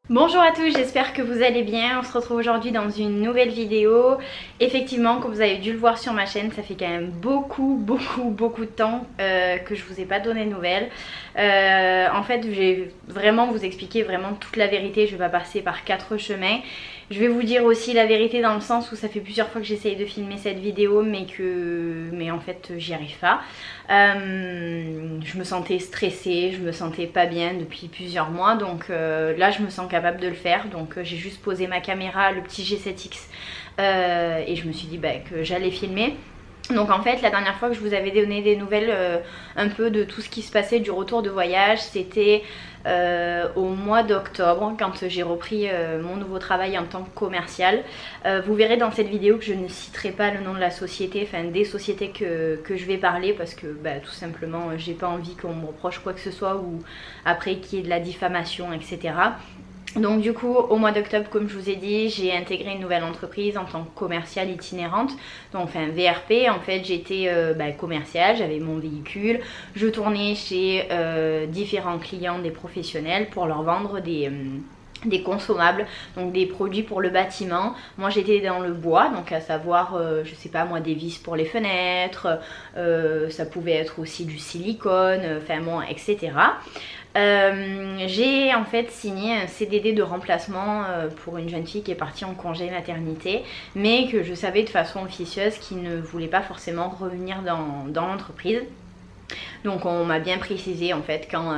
Bonjour à tous, j'espère que vous allez bien. On se retrouve aujourd'hui dans une nouvelle vidéo. Effectivement, comme vous avez dû le voir sur ma chaîne, ça fait quand même beaucoup de temps que je vous ai pas donné de nouvelles. En fait, je vais vraiment vous expliquer vraiment toute la vérité. Je vais pas passer par 4 chemins. Je vais vous dire aussi la vérité dans le sens où ça fait plusieurs fois que j'essaye de filmer cette vidéo mais en fait j'y arrive pas. Je me sentais stressée, je me sentais pas bien depuis plusieurs mois, donc là je me sens capable de le faire. Donc j'ai juste posé ma caméra, le petit G7X, et je me suis dit que j'allais filmer. Donc en fait la dernière fois que je vous avais donné des nouvelles un peu de tout ce qui se passait du retour de voyage, c'était au mois d'octobre quand j'ai repris mon nouveau travail en tant que commercial. Vous verrez dans cette vidéo que je ne citerai pas le nom de la société, enfin des sociétés que je vais parler, parce que tout simplement j'ai pas envie qu'on me reproche quoi que ce soit ou après qu'il y ait de la diffamation, etc. Donc du coup au mois d'octobre, comme je vous ai dit, j'ai intégré une nouvelle entreprise en tant que commerciale itinérante, donc enfin VRP. En fait j'étais commerciale, j'avais mon véhicule, je tournais chez différents clients, des professionnels, pour leur vendre des consommables, donc des produits pour le bâtiment. Moi j'étais dans le bois, donc à savoir je sais pas moi, des vis pour les fenêtres, ça pouvait être aussi du silicone, enfin bon, etc. J'ai en fait signé un CDD de remplacement pour une jeune fille qui est partie en congé maternité, mais que je savais de façon officieuse qu'il ne voulait pas forcément revenir dans l'entreprise. Donc on m'a bien précisé en fait quand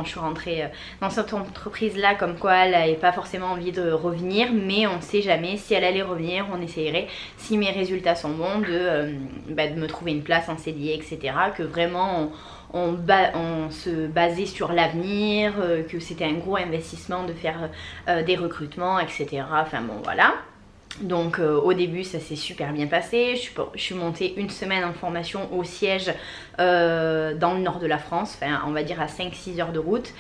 je suis rentrée dans cette entreprise là, comme quoi elle n'avait pas forcément envie de revenir, mais on ne sait jamais. Si elle allait revenir, on essayerait, si mes résultats sont bons, de me trouver une place en CDI, etc. Que vraiment on se basait sur l'avenir, que c'était un gros investissement de faire des recrutements, etc. Enfin bon voilà. Donc au début ça s'est super bien passé, je suis montée une semaine en formation au siège dans le nord de la France, enfin on va dire à 5-6 heures de route,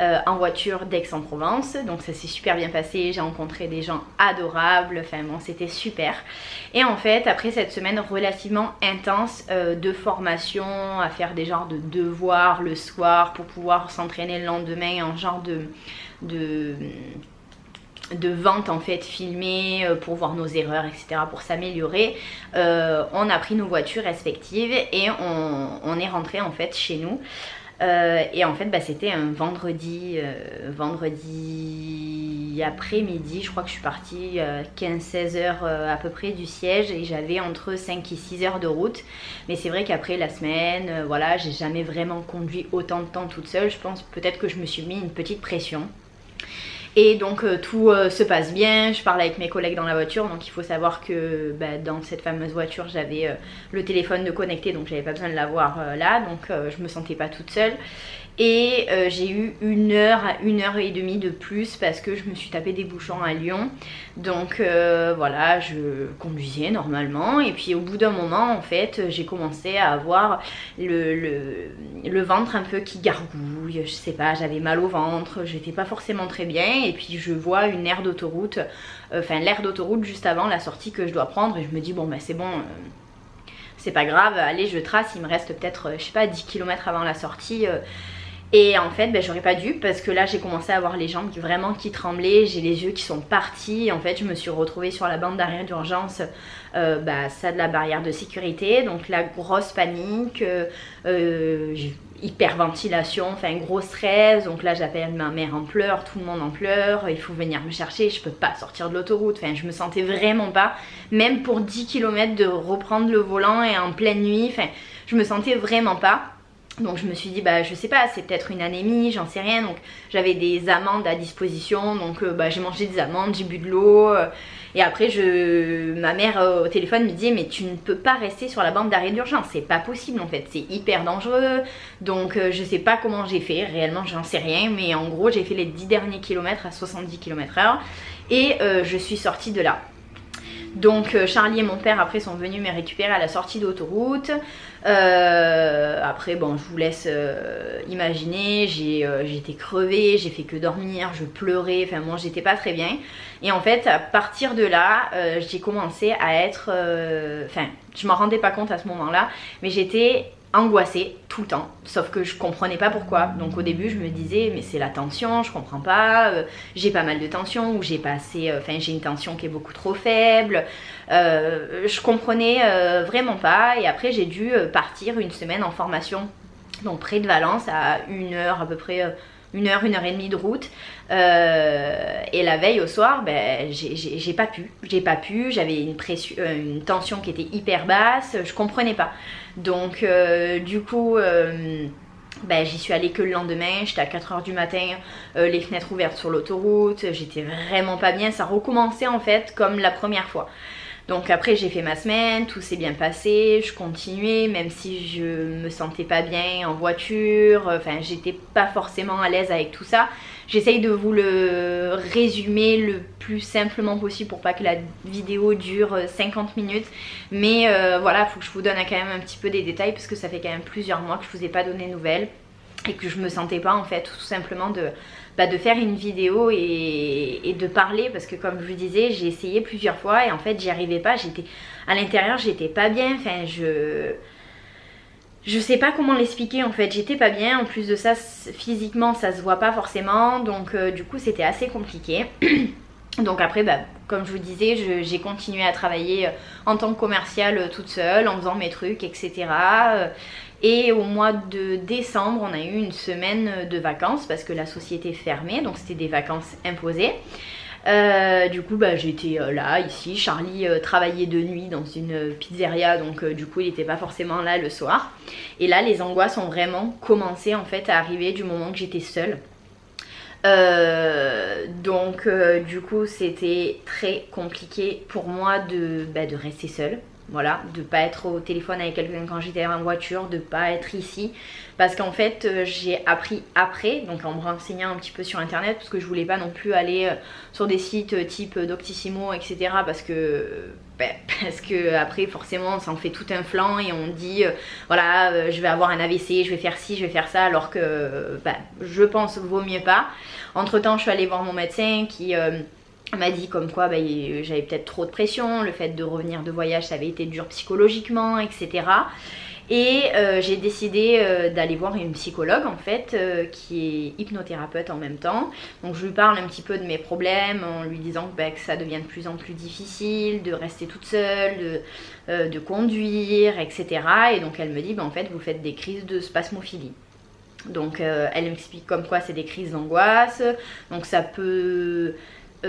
en voiture d'Aix-en-Provence. Donc ça s'est super bien passé, j'ai rencontré des gens adorables, enfin bon c'était super. Et en fait après cette semaine relativement intense de formation, à faire des genres de devoirs le soir pour pouvoir s'entraîner le lendemain en genre de vente en fait filmée pour voir nos erreurs, etc., pour s'améliorer, on a pris nos voitures respectives et on est rentré en fait chez nous. Et en fait c'était un vendredi après-midi, je crois que je suis partie 15-16 heures à peu près du siège, et j'avais entre 5 et 6 heures de route. Mais c'est vrai qu'après la semaine, voilà, j'ai jamais vraiment conduit autant de temps toute seule. Je pense peut-être que je me suis mis une petite pression. Et donc tout se passe bien, je parle avec mes collègues dans la voiture. Donc il faut savoir que dans cette fameuse voiture j'avais le téléphone de connecté, donc j'avais pas besoin de l'avoir là, donc je me sentais pas toute seule. Et j'ai eu 1 heure à 1h30 de plus parce que je me suis tapé des bouchons à Lyon. Donc voilà, je conduisais normalement, et puis au bout d'un moment en fait j'ai commencé à avoir le ventre un peu qui gargouille, je sais pas, j'avais mal au ventre, j'étais pas forcément très bien. Et puis je vois une aire d'autoroute, enfin l'aire d'autoroute juste avant la sortie que je dois prendre, et je me dis bon c'est bon, c'est pas grave, allez je trace, il me reste peut-être je sais pas 10 km avant la sortie. Et en fait j'aurais pas dû, parce que là j'ai commencé à avoir les jambes qui tremblaient, j'ai les yeux qui sont partis. En fait je me suis retrouvée sur la bande d'arrêt d'urgence, ça de la barrière de sécurité, donc la grosse panique, hyperventilation, enfin gros stress. Donc là j'appelle ma mère en pleurs, tout le monde en pleurs, il faut venir me chercher, je peux pas sortir de l'autoroute. Enfin je me sentais vraiment pas, même pour 10 km de reprendre le volant et en pleine nuit, enfin je me sentais vraiment pas. Donc je me suis dit je sais pas, c'est peut-être une anémie, j'en sais rien. Donc j'avais des amandes à disposition, donc j'ai mangé des amandes, j'ai bu de l'eau, et après ma mère au téléphone me disait mais tu ne peux pas rester sur la bande d'arrêt d'urgence, c'est pas possible en fait, c'est hyper dangereux. Donc je sais pas comment j'ai fait, réellement j'en sais rien, mais en gros j'ai fait les 10 derniers kilomètres à 70 km/h et je suis sortie de là. Donc Charlie et mon père après sont venus me récupérer à la sortie d'autoroute. Après bon je vous laisse imaginer, j'étais crevée, j'ai fait que dormir, je pleurais, enfin moi j'étais pas très bien. Et en fait à partir de là j'ai commencé à être, enfin je m'en rendais pas compte à ce moment là, mais j'étais angoissée tout le temps, sauf que je comprenais pas pourquoi. Donc au début je me disais mais c'est la tension, je comprends pas, j'ai pas mal de tension ou j'ai pas assez, j'ai une tension qui est beaucoup trop faible, je comprenais vraiment pas. Et après j'ai dû partir une semaine en formation, donc près de Valence, à 1 heure à peu près, 1 heure et demie de route. Et la veille au soir, ben, j'ai pas pu, j'avais une tension qui était hyper basse, je comprenais pas. Donc du coup ben, j'y suis allée que le lendemain, j'étais à 4 h du matin, les fenêtres ouvertes sur l'autoroute, j'étais vraiment pas bien, ça recommençait en fait comme la première fois. Donc après j'ai fait ma semaine, tout s'est bien passé, je continuais même si je me sentais pas bien en voiture, enfin j'étais pas forcément à l'aise avec tout ça. J'essaye de vous le résumer le plus simplement possible pour pas que la vidéo dure 50 minutes. Mais voilà, il faut que je vous donne quand même un petit peu des détails parce que ça fait quand même plusieurs mois que je vous ai pas donné de nouvelles et que je me sentais pas en fait tout simplement de faire une vidéo et de parler, parce que comme je vous disais j'ai essayé plusieurs fois et en fait j'y arrivais pas, j'étais à l'intérieur, j'étais pas bien, enfin je sais pas comment l'expliquer en fait, j'étais pas bien, en plus de ça physiquement ça se voit pas forcément, donc du coup c'était assez compliqué. Donc après, bah, comme je vous disais, j'ai continué à travailler en tant que commerciale toute seule, en faisant mes trucs, etc. Et au mois de décembre, on a eu une semaine de vacances parce que la société fermait, donc c'était des vacances imposées. Du coup bah, j'étais là, ici, Charlie travaillait de nuit dans une pizzeria, donc du coup il n'était pas forcément là le soir. Et là les angoisses ont vraiment commencé en fait à arriver du moment que j'étais seule. Donc du coup c'était très compliqué pour moi de rester seule. Voilà, de pas être au téléphone avec quelqu'un quand j'étais en voiture, de pas être ici, parce qu'en fait j'ai appris après, donc en me renseignant un petit peu sur internet, parce que je voulais pas non plus aller sur des sites type Doctissimo, etc. parce que après forcément ça en fait tout un flanc et on dit voilà je vais avoir un AVC, je vais faire ci, je vais faire ça, alors que je pense vaut mieux pas. Entre temps je suis allée voir mon médecin qui m'a dit comme quoi j'avais peut-être trop de pression, le fait de revenir de voyage ça avait été dur psychologiquement, etc. Et j'ai décidé d'aller voir une psychologue en fait qui est hypnothérapeute en même temps. Donc je lui parle un petit peu de mes problèmes en lui disant que ça devient de plus en plus difficile de rester toute seule, de conduire, etc. Et donc elle me dit en fait vous faites des crises de spasmophilie. Donc elle m'explique comme quoi c'est des crises d'angoisse, donc ça peut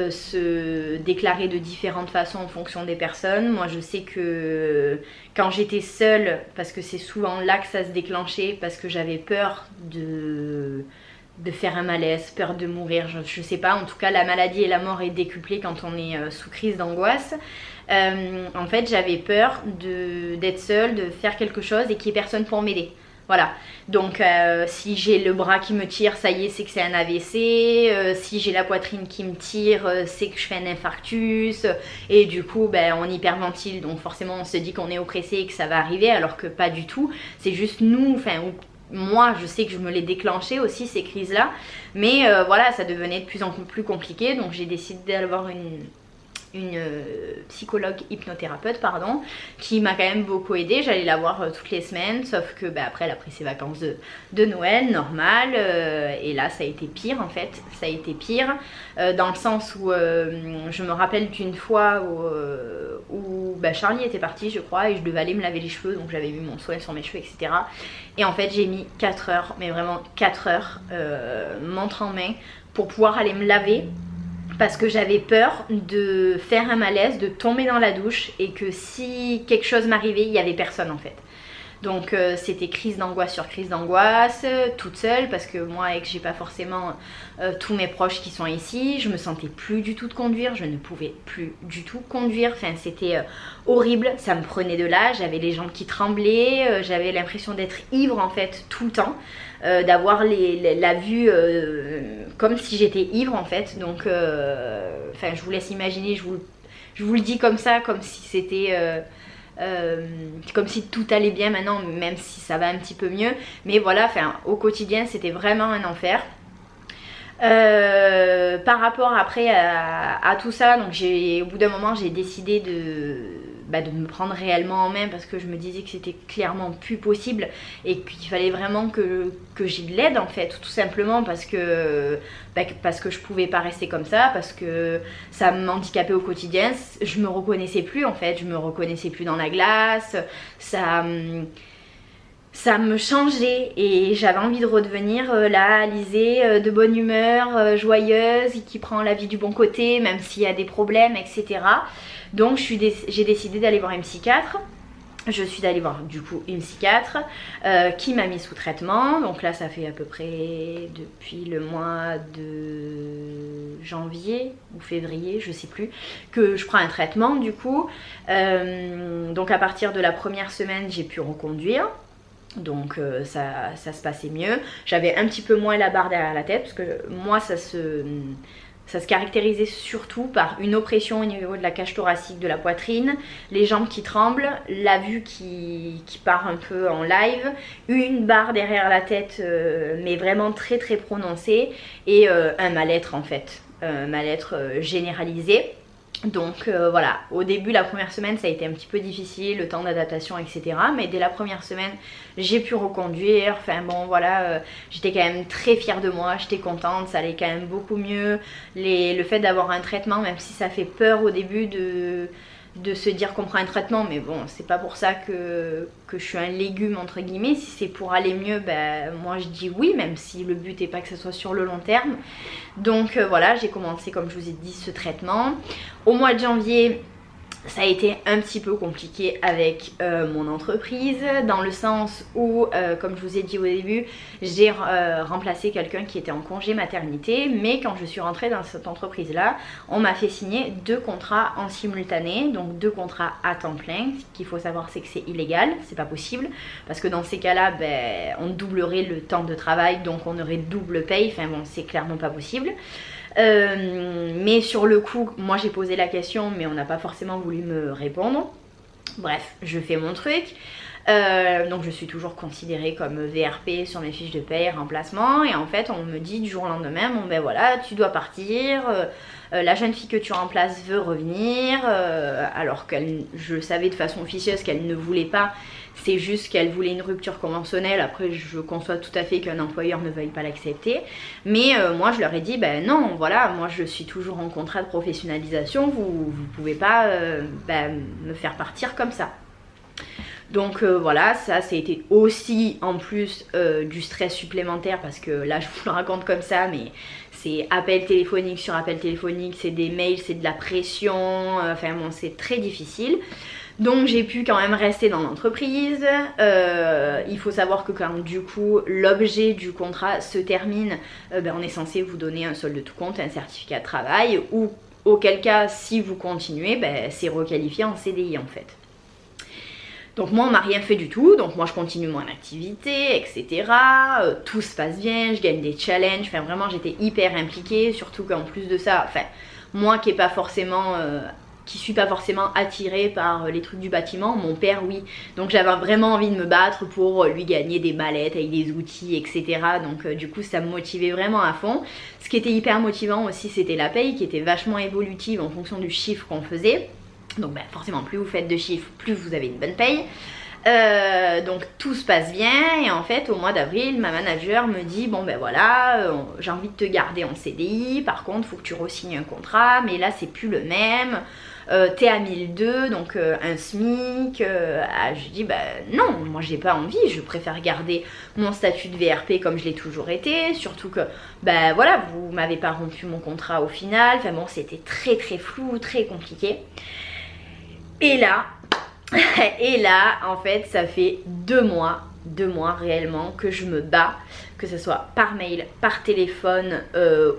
se déclarer de différentes façons en fonction des personnes. Moi je sais que quand j'étais seule, parce que c'est souvent là que ça se déclenchait, parce que j'avais peur de faire un malaise, peur de mourir, je sais pas, en tout cas la maladie et la mort est décuplée quand on est sous crise d'angoisse. En fait j'avais peur d'être seule, de faire quelque chose et qu'il n'y ait personne pour m'aider. Voilà, donc si j'ai le bras qui me tire, ça y est, c'est que c'est un AVC. Si j'ai la poitrine qui me tire, c'est que je fais un infarctus. Et du coup, on hyperventile, donc forcément on se dit qu'on est oppressé et que ça va arriver, alors que pas du tout. C'est juste nous, moi je sais que je me l'ai déclenché aussi ces crises-là. Mais voilà, ça devenait de plus en plus compliqué, donc j'ai décidé d'avoir une psychologue hypnothérapeute qui m'a quand même beaucoup aidée. J'allais la voir toutes les semaines, sauf que après elle a pris ses vacances de Noël, normal, et là ça a été pire en fait, ça a été pire dans le sens où je me rappelle d'une fois où Charlie était parti je crois et je devais aller me laver les cheveux, donc j'avais mis mon soin sur mes cheveux, etc. Et en fait j'ai mis 4 heures, mais vraiment 4 heures, montre en main, pour pouvoir aller me laver, parce que j'avais peur de faire un malaise, de tomber dans la douche et que si quelque chose m'arrivait, il n'y avait personne en fait. Donc c'était crise d'angoisse sur crise d'angoisse, toute seule, parce que moi et que j'ai pas forcément tous mes proches qui sont ici, je me sentais plus du tout de conduire, je ne pouvais plus du tout conduire, enfin c'était horrible, ça me prenait de l'âge, j'avais les jambes qui tremblaient, j'avais l'impression d'être ivre en fait tout le temps, d'avoir la vue comme si j'étais ivre en fait, donc je vous laisse imaginer, je vous le dis comme ça, comme si c'était... comme si tout allait bien maintenant, même si ça va un petit peu mieux, mais voilà, au quotidien c'était vraiment un enfer. Par rapport après à tout ça, donc au bout d'un moment j'ai décidé de me prendre réellement en main, parce que je me disais que c'était clairement plus possible et qu'il fallait vraiment que j'ai de l'aide en fait, tout simplement parce que je pouvais pas rester comme ça, parce que ça m'handicapait au quotidien. Je me reconnaissais plus en fait, je me reconnaissais plus dans la glace, ça me changeait et j'avais envie de redevenir la Alizée de bonne humeur, joyeuse, qui prend la vie du bon côté même s'il y a des problèmes, etc. Donc j'ai décidé d'aller voir une psychiatre. Je suis allée voir du coup une psychiatre qui m'a mis sous traitement. Donc là ça fait à peu près depuis le mois de janvier ou février, je sais plus, que je prends un traitement du coup. Donc à partir de la première semaine j'ai pu reconduire. Donc ça se passait mieux. J'avais un petit peu moins la barre derrière la tête parce que moi ça se caractérisait surtout par une oppression au niveau de la cage thoracique, de la poitrine, les jambes qui tremblent, la vue qui part un peu en live, une barre derrière la tête mais vraiment très très prononcée, et un mal-être en fait, un mal-être généralisé. Donc voilà, au début la première semaine ça a été un petit peu difficile, le temps d'adaptation, etc. Mais dès la première semaine j'ai pu reconduire, enfin bon voilà, j'étais quand même très fière de moi, j'étais contente, ça allait quand même beaucoup mieux. Le fait d'avoir un traitement, même si ça fait peur au début de se dire qu'on prend un traitement, mais bon c'est pas pour ça que je suis un légume entre guillemets. Si c'est pour aller mieux, ben moi je dis oui, même si le but n'est pas que ce soit sur le long terme. Donc voilà, j'ai commencé comme je vous ai dit ce traitement. Au mois de janvier ça a été un petit peu compliqué avec mon entreprise, dans le sens où, comme je vous ai dit au début, j'ai remplacé quelqu'un qui était en congé maternité, mais quand je suis rentrée dans cette entreprise là, on m'a fait signer 2 contrats en simultané, donc 2 contrats à temps plein. Ce qu'il faut savoir c'est que c'est illégal, c'est pas possible, parce que dans ces cas là ben, on doublerait le temps de travail, donc on aurait double paye, enfin bon c'est clairement pas possible. Mais sur le coup moi j'ai posé la question mais on n'a pas forcément voulu me répondre. Bref, je fais mon truc. Donc je suis toujours considérée comme VRP sur mes fiches de paye, remplacement, et en fait on me dit du jour au lendemain, bon ben voilà tu dois partir, la jeune fille que tu remplaces veut revenir, alors je savais de façon officieuse qu'elle ne voulait pas, c'est juste qu'elle voulait une rupture conventionnelle. Après je conçois tout à fait qu'un employeur ne veuille pas l'accepter, mais moi je leur ai dit ben non, voilà, moi je suis toujours en contrat de professionnalisation, vous pouvez pas me faire partir comme ça. Donc voilà, ça c'était aussi en plus du stress supplémentaire, parce que là je vous le raconte comme ça, mais c'est appel téléphonique sur appel téléphonique, c'est des mails, c'est de la pression, enfin bon c'est très difficile. Donc j'ai pu quand même rester dans l'entreprise. Il faut savoir que quand du coup l'objet du contrat se termine, on est censé vous donner un solde de tout compte, un certificat de travail, ou auquel cas si vous continuez, c'est requalifié en CDI en fait. Donc moi on m'a rien fait du tout, donc moi je continue mon activité, etc. Tout se passe bien, je gagne des challenges, enfin vraiment j'étais hyper impliquée, surtout qu'en plus de ça, enfin moi qui suis pas forcément attirée par les trucs du bâtiment, mon père oui, donc j'avais vraiment envie de me battre pour lui gagner des mallettes avec des outils, etc. Donc du coup ça me motivait vraiment à fond. Ce qui était hyper motivant aussi c'était la paye, qui était vachement évolutive en fonction du chiffre qu'on faisait. Donc forcément plus vous faites de chiffres, plus vous avez une bonne paye. Donc tout se passe bien, et en fait au mois d'avril ma manager me dit bon ben voilà, j'ai envie de te garder en CDI, par contre faut que tu re-signes un contrat, mais là c'est plus le même, t'es à 1002, donc un SMIC. Je dis bah non, moi j'ai pas envie, je préfère garder mon statut de VRP comme je l'ai toujours été, surtout que bah voilà, vous m'avez pas rompu mon contrat au final, enfin bon c'était très très flou, très compliqué. Et là, en fait, ça fait 2 mois réellement que je me bats, que ce soit par mail, par téléphone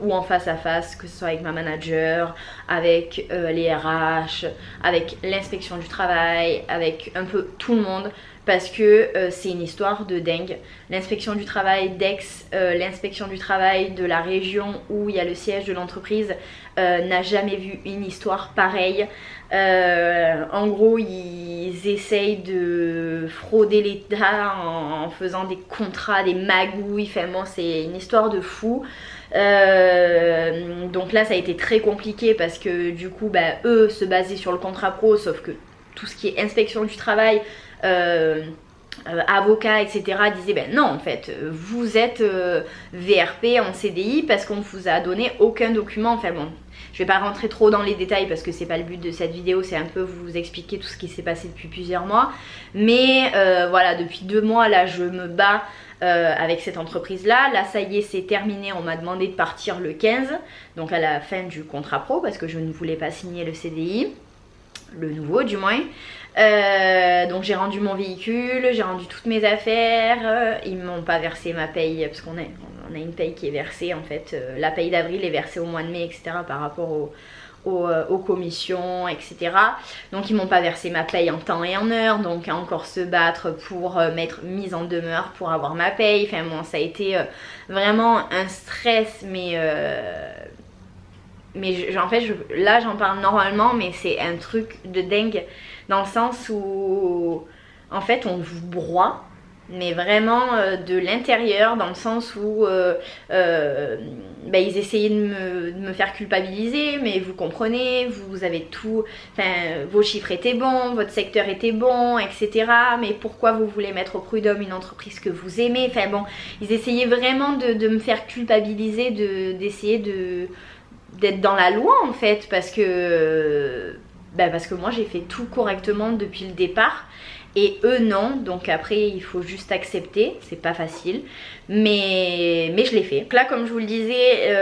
ou en face à face, que ce soit avec ma manager, avec les RH, avec l'inspection du travail, avec un peu tout le monde, parce que c'est une histoire de dingue. L'inspection du travail d'Aix, l'inspection du travail de la région où il y a le siège de l'entreprise n'a jamais vu une histoire pareille. En gros ils essayent de frauder l'État en faisant des contrats, des magouilles, enfin bon c'est une histoire de fou. Donc là ça a été très compliqué parce que du coup eux se basaient sur le contrat pro, sauf que tout ce qui est inspection du travail, avocats, etc. disaient ben non, en fait, vous êtes VRP en CDI parce qu'on ne vous a donné aucun document. Enfin bon, je vais pas rentrer trop dans les détails parce que c'est pas le but de cette vidéo, c'est un peu vous expliquer tout ce qui s'est passé depuis plusieurs mois. Mais voilà, depuis 2 mois là, je me bats avec cette entreprise là. Là, ça y est, c'est terminé. On m'a demandé de partir le 15, donc à la fin du contrat pro, parce que je ne voulais pas signer le CDI, le nouveau du moins. Donc j'ai rendu mon véhicule, j'ai rendu toutes mes affaires, ils m'ont pas versé ma paye parce qu'on a une paye qui est versée en fait, la paye d'avril est versée au mois de mai, etc. par rapport aux commissions, etc. Donc ils m'ont pas versé ma paye en temps et en heure, donc à encore se battre pour m'être mise en demeure pour avoir ma paye. Enfin bon, ça a été vraiment un stress, mais en fait là j'en parle normalement, mais c'est un truc de dingue dans le sens où en fait on vous broie, mais vraiment de l'intérieur, dans le sens où ils essayaient de me faire culpabiliser, mais vous comprenez, vous avez tout, enfin vos chiffres étaient bons, votre secteur était bon, etc. Mais pourquoi vous voulez mettre au prud'homme une entreprise que vous aimez? Enfin bon, ils essayaient vraiment de me faire culpabiliser, d'essayer d'être dans la loi en fait, parce que moi j'ai fait tout correctement depuis le départ et eux non, donc après il faut juste accepter, c'est pas facile, mais je l'ai fait. Donc là, comme je vous le disais,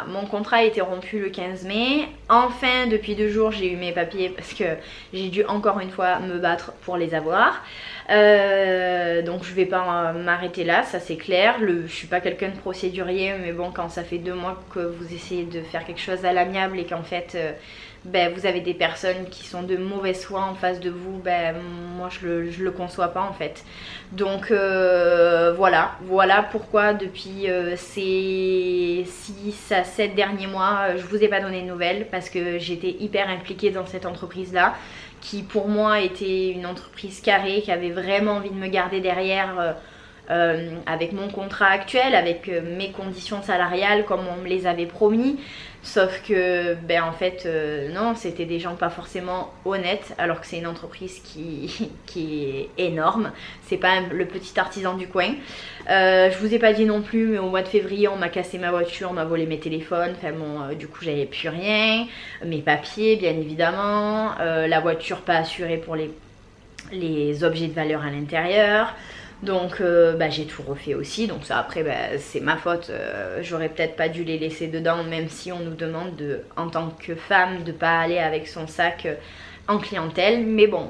mon contrat a été rompu le 15 mai. Enfin, depuis 2 jours j'ai eu mes papiers parce que j'ai dû encore une fois me battre pour les avoir. Donc je vais pas m'arrêter là, ça c'est clair. Je suis pas quelqu'un de procédurier, mais bon, quand ça fait 2 mois que vous essayez de faire quelque chose à l'amiable et qu'en fait vous avez des personnes qui sont de mauvaise foi en face de vous, moi je le conçois pas en fait. Donc voilà pourquoi depuis ces 6 à 7 derniers mois je vous ai pas donné de nouvelles, parce que j'étais hyper impliquée dans cette entreprise là, qui pour moi était une entreprise carrée, qui avait vraiment envie de me garder derrière avec mon contrat actuel, avec mes conditions salariales comme on me les avait promis. Sauf que en fait non, c'était des gens pas forcément honnêtes, alors que c'est une entreprise qui est énorme, c'est pas le petit artisan du coin. Je vous ai pas dit non plus, mais au mois de février on m'a cassé ma voiture, on m'a volé mes téléphones, enfin bon du coup j'avais plus rien, mes papiers bien évidemment, la voiture pas assurée pour les objets de valeur à l'intérieur. Donc j'ai tout refait aussi, donc ça après c'est ma faute, j'aurais peut-être pas dû les laisser dedans, même si on nous demande en tant que femme de pas aller avec son sac en clientèle. Mais bon,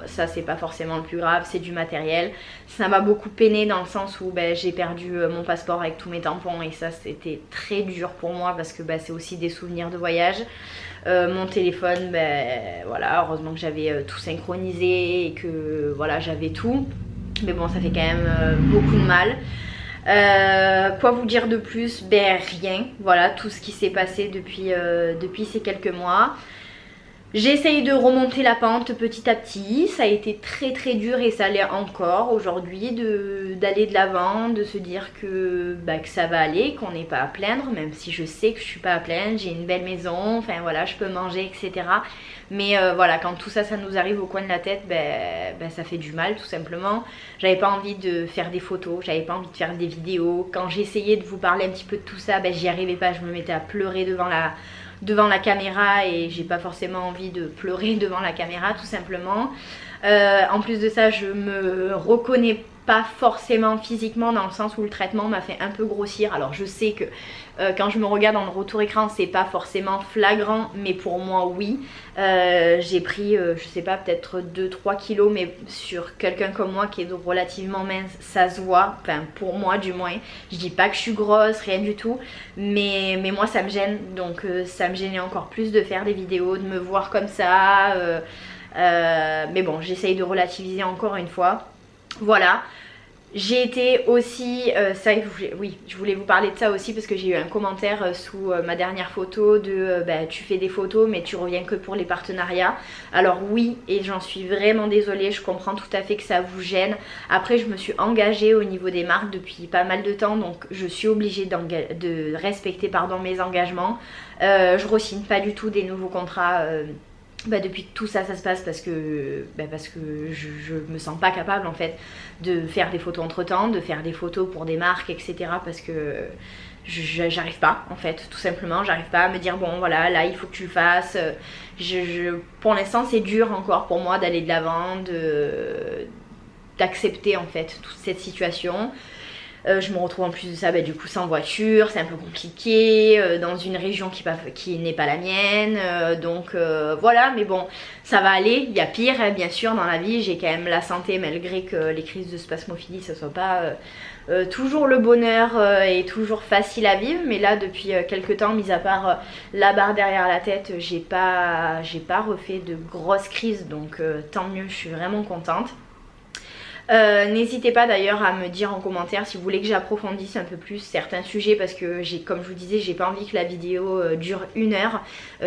ça c'est pas forcément le plus grave, c'est du matériel. Ça m'a beaucoup peiné dans le sens où j'ai perdu mon passeport avec tous mes tampons, et ça c'était très dur pour moi parce que c'est aussi des souvenirs de voyage. Mon téléphone, voilà, heureusement que j'avais tout synchronisé et que voilà, j'avais tout. Mais bon, ça fait quand même beaucoup de mal. Quoi vous dire de plus? Rien. Voilà tout ce qui s'est passé depuis ces quelques mois. J'essaye de remonter la pente petit à petit. Ça a été très très dur et ça l'est encore aujourd'hui d'aller de l'avant, de se dire que ça va aller, qu'on n'est pas à plaindre, même si je sais que je suis pas à plaindre. J'ai une belle maison, enfin voilà, je peux manger, etc. Mais voilà, quand tout ça, ça nous arrive au coin de la tête, ça fait du mal tout simplement. J'avais pas envie de faire des photos, j'avais pas envie de faire des vidéos. Quand j'essayais de vous parler un petit peu de tout ça, j'y arrivais pas, je me mettais à pleurer devant la caméra, et j'ai pas forcément envie de pleurer devant la caméra tout simplement. En plus de ça, je me reconnais pas forcément physiquement, dans le sens où le traitement m'a fait un peu grossir. Alors je sais que quand je me regarde dans le retour écran, c'est pas forcément flagrant, mais pour moi oui. J'ai pris je sais pas, peut-être 2-3 kilos, mais sur quelqu'un comme moi qui est relativement mince, ça se voit, enfin pour moi du moins. Je dis pas que je suis grosse, rien du tout, mais moi ça me gêne, donc ça me gênait encore plus de faire des vidéos, de me voir comme ça. Mais bon, j'essaye de relativiser encore une fois. Voilà, j'ai été aussi, oui, je voulais vous parler de ça aussi parce que j'ai eu un commentaire sous ma dernière photo de tu fais des photos mais tu reviens que pour les partenariats. Alors oui, et j'en suis vraiment désolée, je comprends tout à fait que ça vous gêne. Après, je me suis engagée au niveau des marques depuis pas mal de temps, donc je suis obligée de respecter mes engagements. Je re-signe pas du tout des nouveaux contrats depuis que tout ça se passe parce que, je me sens pas capable en fait de faire des photos entre temps, de faire des photos pour des marques, etc. Parce que j'arrive pas en fait, tout simplement, j'arrive pas à me dire bon voilà, là il faut que tu le fasses. Pour l'instant c'est dur encore pour moi d'aller de l'avant, d'accepter en fait toute cette situation. Je me retrouve en plus de ça du coup sans voiture, c'est un peu compliqué, dans une région qui n'est pas la mienne, donc voilà, mais bon, ça va aller, il y a pire bien sûr dans la vie, j'ai quand même la santé malgré que les crises de spasmophilie ce soit pas toujours le bonheur et toujours facile à vivre, mais là depuis quelques temps, mis à part la barre derrière la tête, j'ai pas refait de grosses crises, donc tant mieux, je suis vraiment contente. N'hésitez pas d'ailleurs à me dire en commentaire si vous voulez que j'approfondisse un peu plus certains sujets, parce que comme je vous disais, j'ai pas envie que la vidéo dure 1 heure.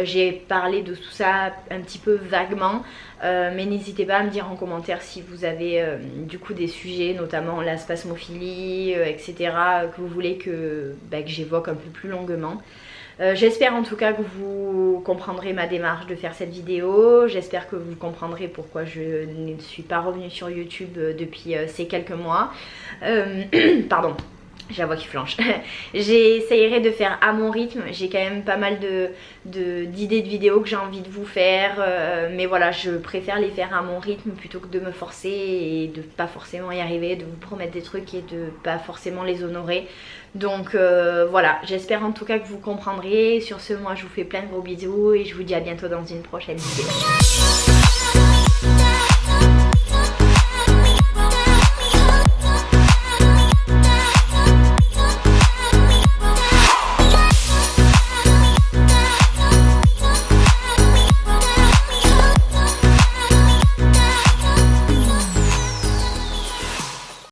J'ai parlé de tout ça un petit peu vaguement, mais n'hésitez pas à me dire en commentaire si vous avez du coup des sujets, notamment la spasmophilie, etc., que vous voulez que j'évoque un peu plus longuement. J'espère en tout cas que vous comprendrez ma démarche de faire cette vidéo. J'espère que vous comprendrez pourquoi je ne suis pas revenue sur YouTube depuis ces quelques mois. Pardon, j'ai la voix qui flanche. J'essayerai de faire à mon rythme. J'ai quand même pas mal d'idées de vidéos que j'ai envie de vous faire. Mais voilà, je préfère les faire à mon rythme plutôt que de me forcer et de pas forcément y arriver, de vous promettre des trucs et de pas forcément les honorer. Donc voilà, j'espère en tout cas que vous comprendrez. Sur ce, moi je vous fais plein de gros bisous et je vous dis à bientôt dans une prochaine vidéo.